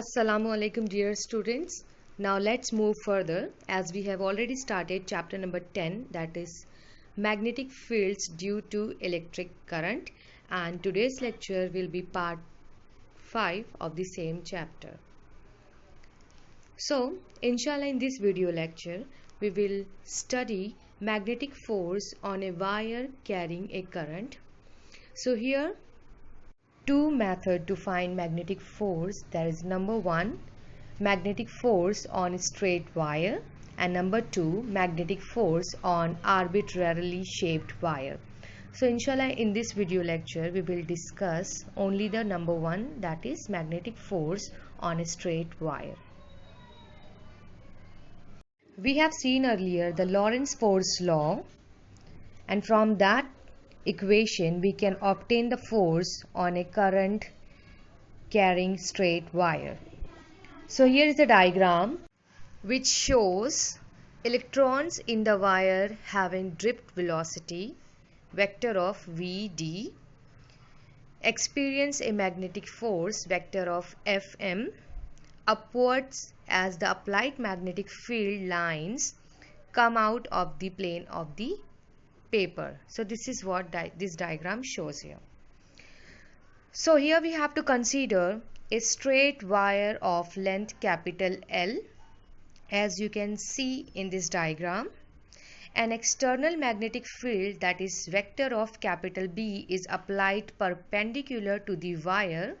Assalamu alaikum dear students. Now let's move further as we have already started chapter number 10, that is magnetic fields due to electric current, and today's lecture will be part 5 of the same chapter. So inshallah in this video lecture we will study magnetic force on a wire carrying a current. So here two methods to find magnetic force. There is number 1 magnetic force on a straight wire, and number 2 magnetic force on arbitrarily shaped wire. So inshallah in this video lecture we will discuss only the number 1, that is magnetic force on a straight wire. We have seen earlier the Lorentz force law, and from that equation we can obtain the force on a current carrying straight wire. So here is a diagram which shows electrons in the wire having drift velocity vector of Vd experience a magnetic force vector of Fm upwards as the applied magnetic field lines come out of the plane of the paper. So this is what this diagram shows here. So here we have to consider a straight wire of length capital L. As you can see in this diagram, an external magnetic field, that is vector of capital B, is applied perpendicular to the wire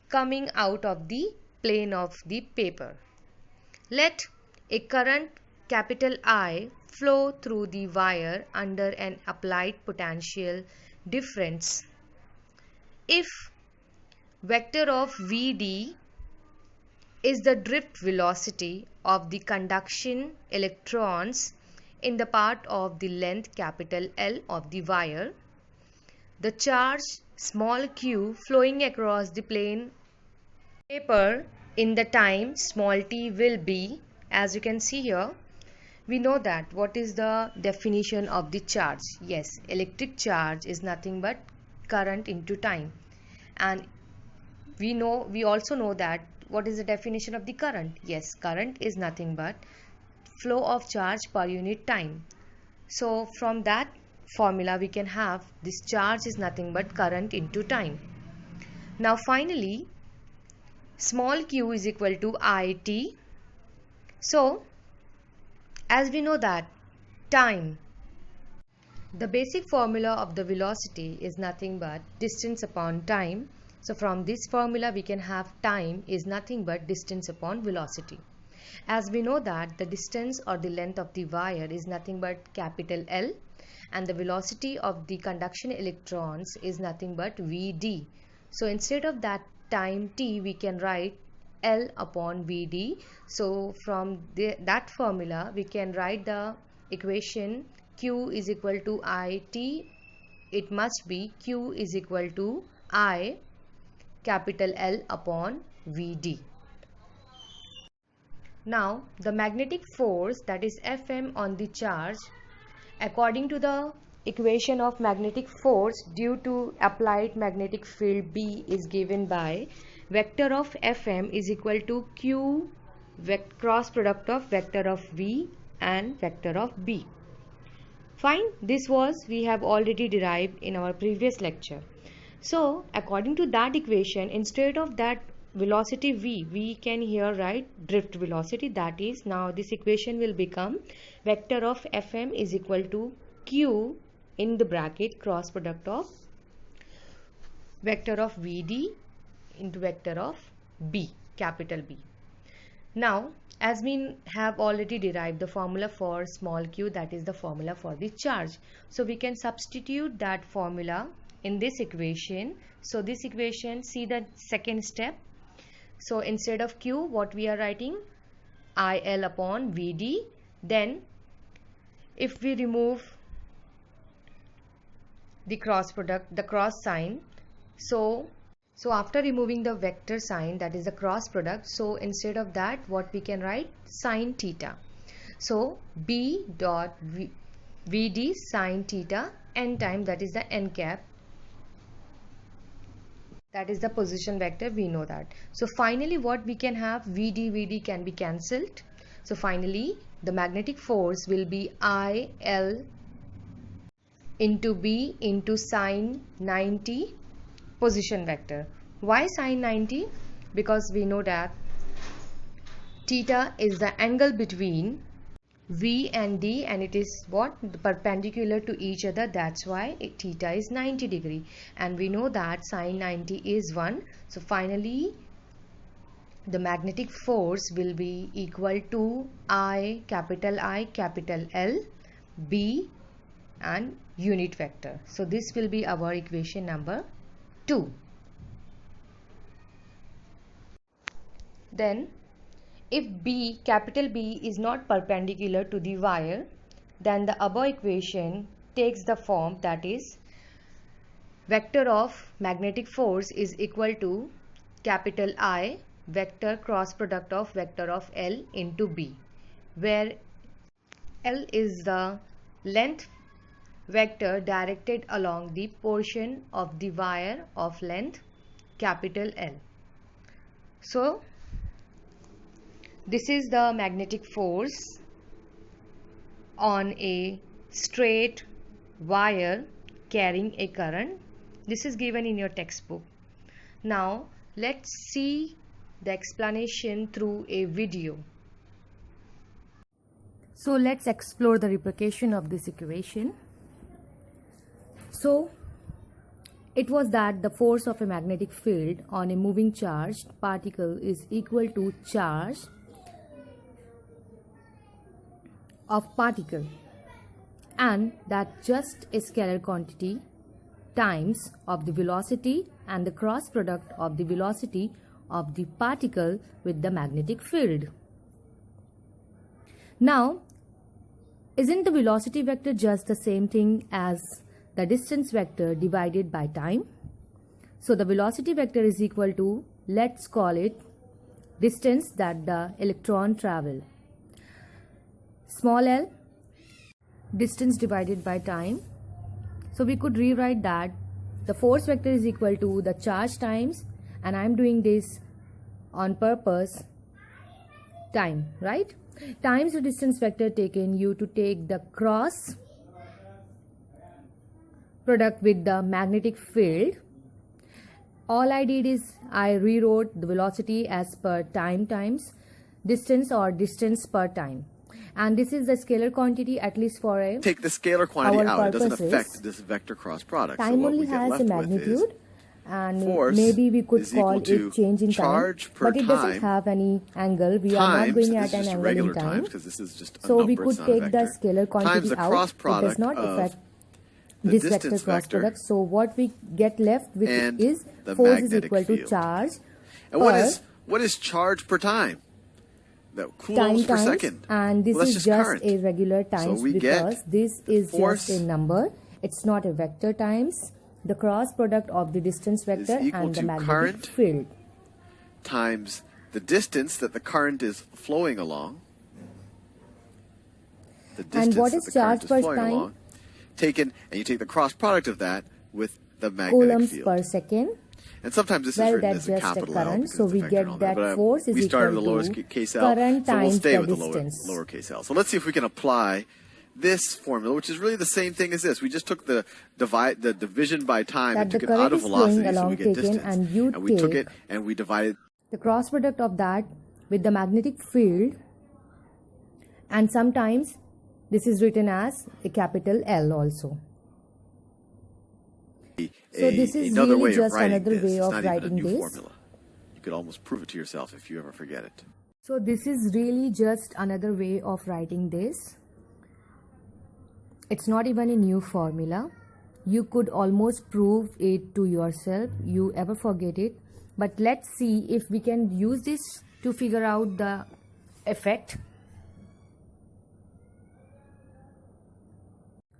coming out of the plane of the paper. Let a current capital I flow through the wire under an applied potential difference. If vector of Vd is the drift velocity of the conduction electrons in the part of the length capital L of the wire, the charge small q flowing across the plane paper in the time small t will be, as you can see here, we know that what is the definition of the charge. Yes, electric charge is nothing but current into time, and we also know that what is the definition of the current. Yes, current is nothing but flow of charge per unit time. So from that formula we can have this charge is nothing but current into time. Now finally small q is equal to it. So as we know that time, the basic formula of the velocity is nothing but distance upon time. So from this formula we can have time is nothing but distance upon velocity. As we know that the distance or the length of the wire is nothing but capital L, and the velocity of the conduction electrons is nothing but Vd. So instead of that time t we can write L upon Vd. So from that formula we can write the equation q is equal to it. It must be q is equal to I capital L upon Vd. Now the magnetic force, that is Fm on the charge, according to the equation of magnetic force due to applied magnetic field B, is given by vector of Fm is equal to q cross product of vector of V and vector of B. Fine, this was we have already derived in our previous lecture. So according to that equation, instead of that velocity V, we can here write drift velocity. That is, now this equation will become vector of Fm is equal to q in the bracket cross product of vector of Vd into vector of B, capital B. Now as we have already derived the formula for small q, that is the formula for the charge, so we can substitute that formula in this equation. So this equation, see the second step. So instead of q, what we are writing, IL upon Vd. Then if we remove the cross product, the cross sign, so after removing the vector sign, that is the cross product, so instead of that what we can write, sine theta. So B dot Vd sine theta n time, that is the n cap, That is the position vector, we know that. So finally what we can have, VD can be cancelled. So finally the magnetic force will be IL into B into sine 90 position vector. Why sine 90? Because we know that theta is the angle between V and D, and it is what? Perpendicular to each other. That's why theta is 90 degree, and we know that sine 90 is 1. So finally the magnetic force will be equal to I capital L B and unit vector. So this will be our equation number 2. Then if capital B is not perpendicular to the wire, then the above equation takes the form, that is vector of magnetic force is equal to capital I vector cross product of vector of L into B, where L is the length vector directed along the portion of the wire of length capital L. So this is the magnetic force on a straight wire carrying a current. This is given in your textbook. Now let's see the explanation through a video. So let's explore the replication of this equation. So it was that the force of a magnetic field on a moving charged particle is equal to charge of particle, and that just a scalar quantity times of the velocity and the cross product of the velocity of the particle with the magnetic field. Now, isn't the velocity vector just the same thing as the distance vector divided by time? So the velocity vector is equal to, let's call it distance that the electron travel, small l, distance divided by time. So we could rewrite that the force vector is equal to the charge times, and I'm doing this on purpose, time, right? Times the distance vector taken you to take the cross product with the magnetic field. All I did is I rewrote the velocity as per time times distance or distance per time. And this is the scalar quantity, at least for a take the scalar quantity our out. It doesn't purposes. affect this vector cross product. Time so what only we get has left a with is magnitude, and force maybe we could is equal call to it change in time, charge per but it doesn't time have any angle. We are not times, going this at is an just angle regular in time. times because this is just a So number, we could it's not a take the vector. scalar quantity Times the out. cross It product does not of affect the this vector distance cross vector product. So what we get left with and is the force is magnetic equal to field. charge And per what is charge per time? The time coulombs per times, second. and this Well, that's is just just current. a regular times, we because get this is force just a number. It's not a vector times the cross product of the distance vector equal and the to magnetic current field. Times the distance that the current is flowing along. The distance And what that is the charge current is per flowing time? along, and you take the cross product of that with the magnetic Coulombs field. per second. And sometimes this Well, is written that's as a just a capital L current, because so it's a we vector and all get that But, force is we started equal with the to lowercase L, current so we'll times stay the with the distance. lowercase L. So let's see if we can apply this formula, which is really the same thing as this. We just took the division by time That and the took it current out of is flowing velocity, so along we get taken, distance. and you we took take it and we divided the cross product of that with the magnetic field, and sometimes this is written as a capital L also. So this is another really way just of writing another this. way It's of not even a writing new this. formula. You could almost prove it to yourself if you ever forget it. So this is really just another way of writing this. It's not even a new formula. You could almost prove it to yourself. You ever forget it. But let's see if we can use this to figure out the effect.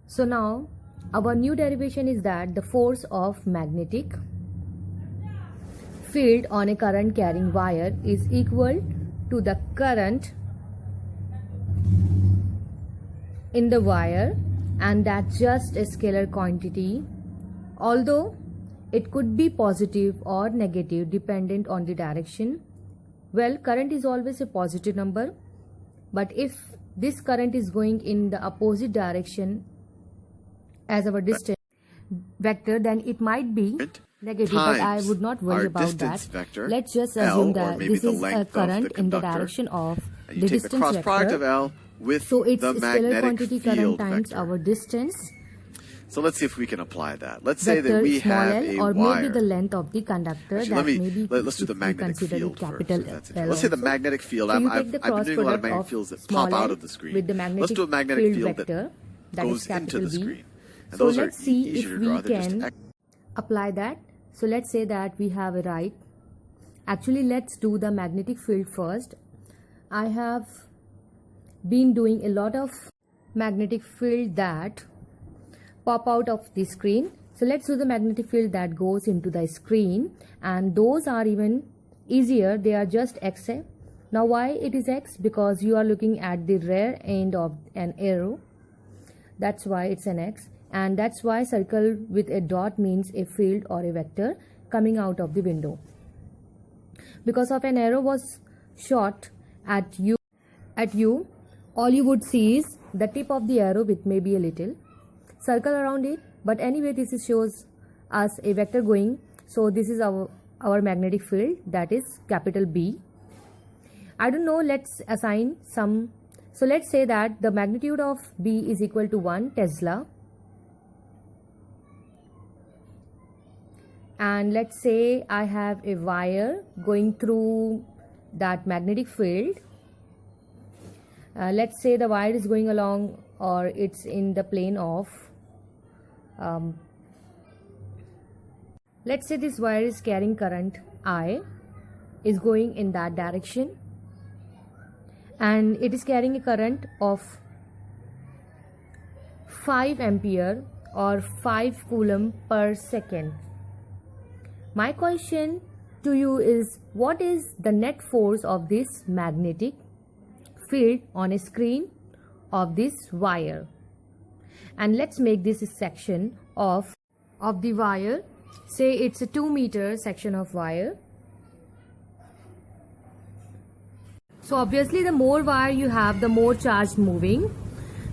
So now our new derivation is that the force of magnetic field on a current carrying wire is equal to the current in the wire, and that's just a scalar quantity, although It could be positive or negative dependent on the direction. Well, current is always a positive number, but if this current is going in the opposite direction as our distance vector, then it might be negative, but I would not worry about that. Vector, let's just L, assume that this is a current in the direction of and you the take the distance cross vector. Product of L with So it's the scalar magnetic quantity current field times vector. our distance So let's see if we can apply that. Let's say vector that we small have l, a or wire. maybe the length of the conductor. Actually, that maybe let's do the if we magnetic consider field it capital first. L Let's say the also. magnetic field. So you I've take the been cross doing a lot of product magnetic of fields that small pop out l of the screen. with the magnetic Let's do a magnetic field vector that goes into the B. screen. And So those let's are see easier if to draw. we They're just can apply that. So let's say that we have a right. Actually, let's do the magnetic field first. I have been doing a lot of magnetic field that pop out of the screen. So let's do the magnetic field that goes into the screen, and those are even easier. They are just X. Now why it is X? Because you are looking at the rear end of an arrow. That's why it's an X, and that's why circle with a dot means a field or a vector coming out of the window. Because of an arrow was shot at you, all you would see is the tip of the arrow with maybe a little circle around it. But anyway, this shows us a vector going. So this is our magnetic field, that is capital B. I don't know, let's assign some. So let's say that the magnitude of B is equal to 1 Tesla. And let's say I have a wire going through that magnetic field. Let's say the wire is going along, or it's in the plane of let's say this wire is carrying current I, is going in that direction, and it is carrying a current of 5 ampere or 5 coulomb per second. My question to you is, what is the net force of this magnetic field on a screen of this wire? And let's make this a section of the wire. Say it's a 2 meter section of wire. So obviously the more wire you have, the more charged moving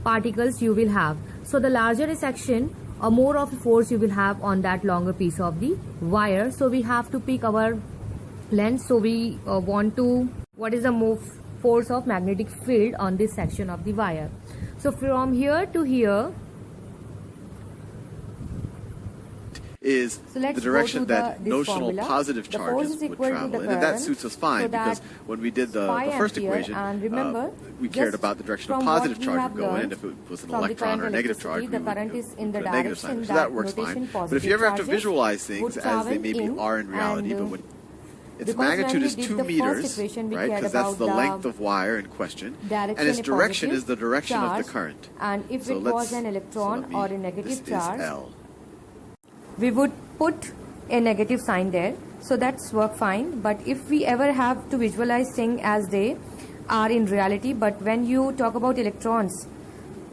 particles you will have. So the larger a section, or more of a force you will have on that longer piece of the wire. So we have to pick our length. So we want to, what is the force of magnetic field on this section of the wire? So from here to here is the direction that notional formula. positive charges would travel, and that suits us fine, because when we did the first equation, remember, we cared about the direction of positive charge would go in, and if it was an electron or a negative charge, we would in the put a negative sign. So that works fine. But if you ever have to visualize things as they maybe are in reality, but when its magnitude is 2 meters, right, because that's the length of wire in question, and its direction is the direction of the current. And if it was an electron or a negative charge, L. we would put a negative sign there. So that's work fine. But if we ever have to visualize things as they are in reality, but when you talk about electrons,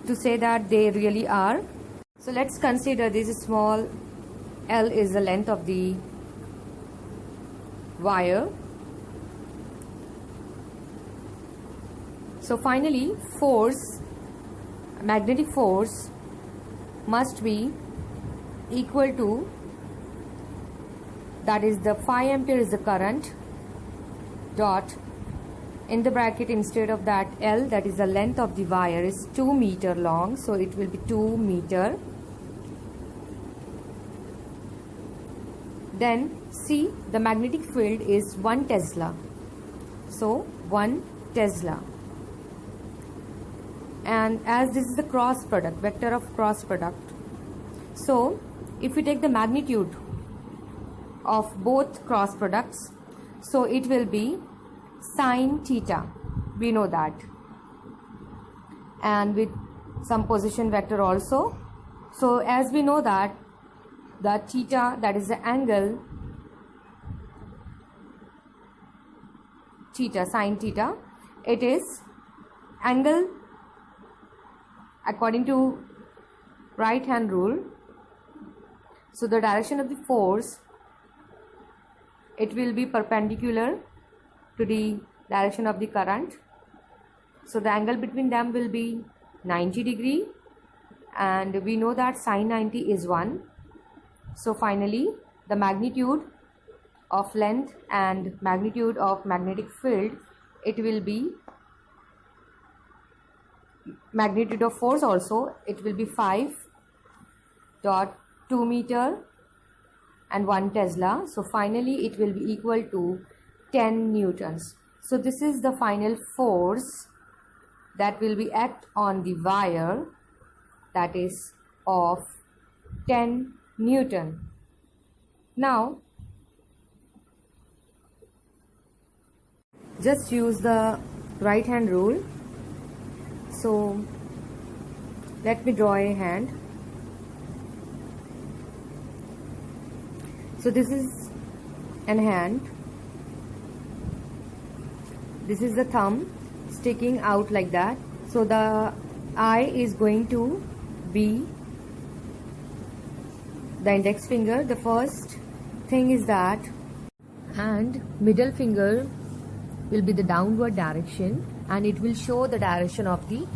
to say that they really are. So let's consider this small L is the length of the wire. So finally, force, magnetic force must be equal to, that is the 5 ampere is the current, dot, in the bracket instead of that L, that is the length of the wire, is 2 meter long, so it will be 2 meter. Then C, the magnetic field is 1 Tesla, so 1 Tesla. And as this is the cross product, vector of cross product, so if we take the magnitude of both cross products, so it will be sine theta, we know that, and with some position vector also. So as we know that the theta, that is the angle theta, sine theta, it is angle according to right hand rule. So the direction of the force, it will be perpendicular to the direction of the current. So the angle between them will be 90 degree, and we know that sine 90 is 1. So finally the magnitude of length and magnitude of magnetic field, it will be magnitude of force also, it will be 5.2 meter and 1 Tesla. So finally it will be equal to 10 newtons. So this is the final force that will be act on the wire, that is of 10 Newton. Now just use the right hand rule. So let me draw a hand. So this is an hand, this is the thumb sticking out like that. So the eye is going to be the index finger. The first thing is that, and middle finger will be the downward direction, and it will show the direction of the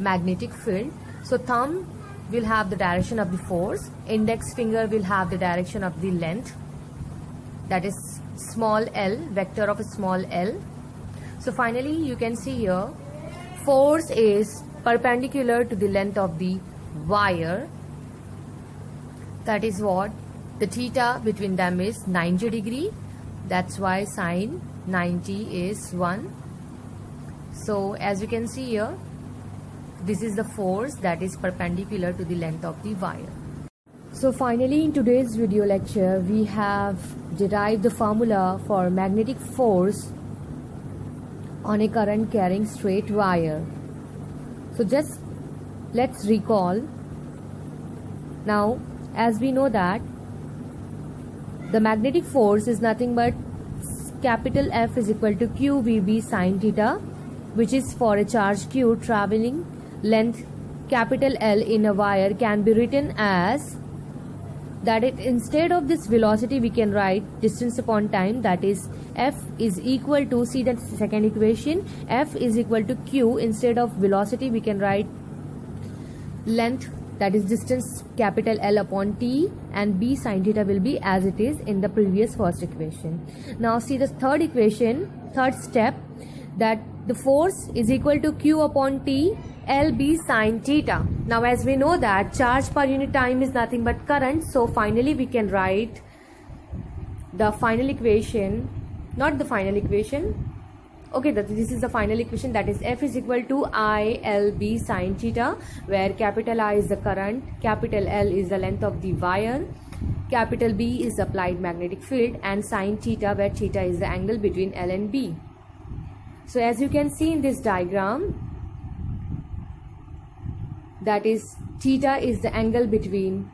magnetic field. So thumb will have the direction of the force, index finger will have the direction of the length, that is small l, vector of a small l. So finally you can see here, force is perpendicular to the length of the wire, that is what the theta between them is 90 degree, that's why sine 90 is 1. So as you can see here, this is the force that is perpendicular to the length of the wire. So finally in today's video lecture, we have derived the formula for magnetic force on a current carrying straight wire. So just let's recall. Now as we know that the magnetic force is nothing but capital F is equal to QVB sine theta, which is for a charge Q traveling length capital L in a wire, can be written as that instead of this velocity we can write distance upon time, that is F is equal to, see that second equation, F is equal to Q, instead of velocity we can write length, that is distance capital L upon T, and B sine theta will be as it is in the previous first equation. Now see the third equation, third step, that the force is equal to Q upon T, LB sine theta. Now as we know that charge per unit time is nothing but current, so finally we can write the final equation, not the final equation, okay, this is the final equation, that is F is equal to ILB sine theta, where capital I is the current, capital L is the length of the wire, capital B is the applied magnetic field, and sine theta, where theta is the angle between L and B. So as you can see in this diagram, that is theta is the angle between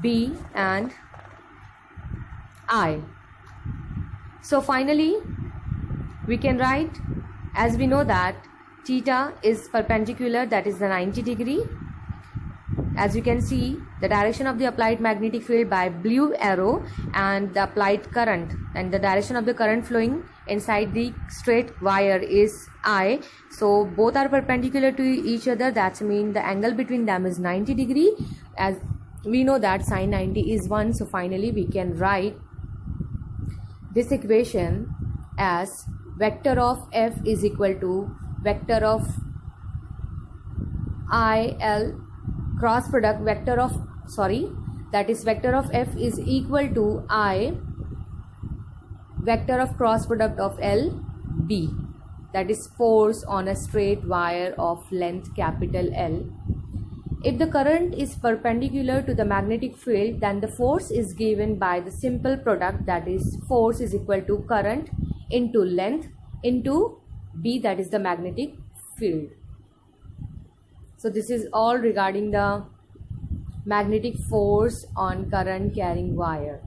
B and I. So finally we can write, as we know that theta is perpendicular, that is the 90 degree. As you can see, the direction of the applied magnetic field by blue arrow, and the applied current and the direction of the current flowing inside the straight wire is I. So both are perpendicular to each other, that means the angle between them is 90 degree. As we know that sine 90 is 1, so finally we can write this equation as vector of F is equal to vector of IL cross product vector of, that is vector of F is equal to I vector of cross product of L B, that is force on a straight wire of length capital L. If the current is perpendicular to the magnetic field, then the force is given by the simple product, that is force is equal to current into length into B, that is the magnetic field. So this is all regarding the magnetic force on current carrying wire.